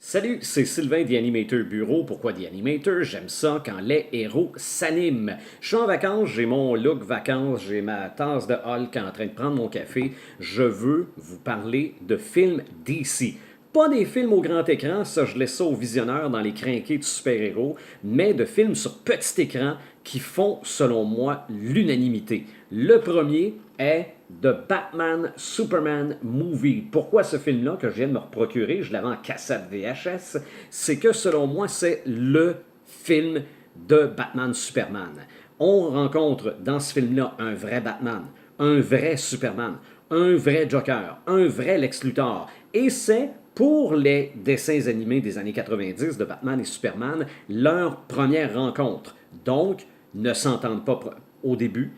Salut, c'est Sylvain The Animator Bureau. Pourquoi The Animator? J'aime ça quand les héros s'animent. Je suis en vacances, j'ai mon look vacances, j'ai ma tasse de Hulk en train de prendre mon café. Je veux vous parler de films DC. Pas des films au grand écran, ça je laisse ça aux visionneurs dans les crinqués de super-héros, mais de films sur petit écran qui font, selon moi, l'unanimité. Le premier est The Batman Superman Movie. Pourquoi ce film-là que je viens de me procurer, je l'avais en cassette VHS, c'est que selon moi, c'est le film de Batman Superman. On rencontre dans ce film-là un vrai Batman, un vrai Superman, un vrai Joker, un vrai Lex Luthor. Et c'est pour les dessins animés des années 90 de Batman et Superman, leur première rencontre. Donc, ne s'entendent pas au début,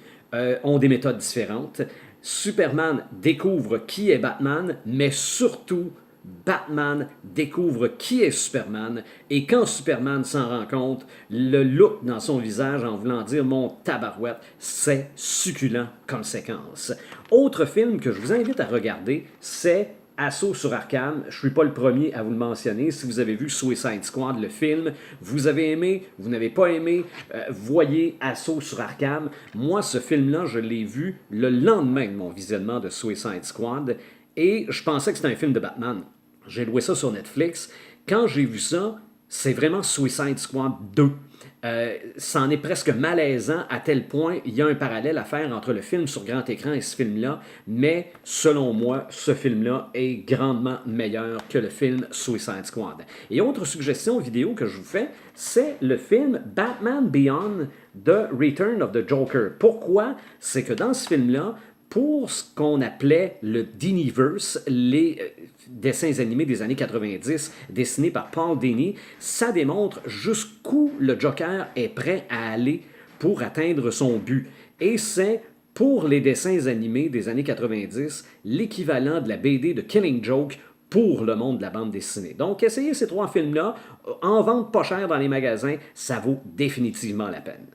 ont des méthodes différentes. Superman découvre qui est Batman, mais surtout, Batman découvre qui est Superman, et quand Superman s'en rend compte, le look dans son visage en voulant dire mon tabarouette, c'est succulent comme séquence. Autre film que je vous invite à regarder, c'est Assaut sur Arkham. Je ne suis pas le premier à vous le mentionner. Si vous avez vu Suicide Squad, le film, vous avez aimé, vous n'avez pas aimé, voyez Assaut sur Arkham. Moi, ce film-là, je l'ai vu le lendemain de mon visionnement de Suicide Squad et je pensais que c'était un film de Batman. J'ai loué ça sur Netflix. Quand j'ai vu ça, c'est vraiment Suicide Squad 2. C'en est presque malaisant à tel point il y a un parallèle à faire entre le film sur grand écran et ce film-là, mais selon moi, ce film-là est grandement meilleur que le film Suicide Squad. Et autre suggestion vidéo que je vous fais, c'est le film Batman Beyond The Return of the Joker. Pourquoi? C'est que dans ce film-là, pour ce qu'on appelait le Diniverse, les dessins animés des années 90 dessinés par Paul Dini, ça démontre jusqu'où le Joker est prêt à aller pour atteindre son but. Et c'est pour les dessins animés des années 90 l'équivalent de la BD de Killing Joke pour le monde de la bande dessinée. Donc, essayez ces trois films-là, en vente pas cher dans les magasins, ça vaut définitivement la peine.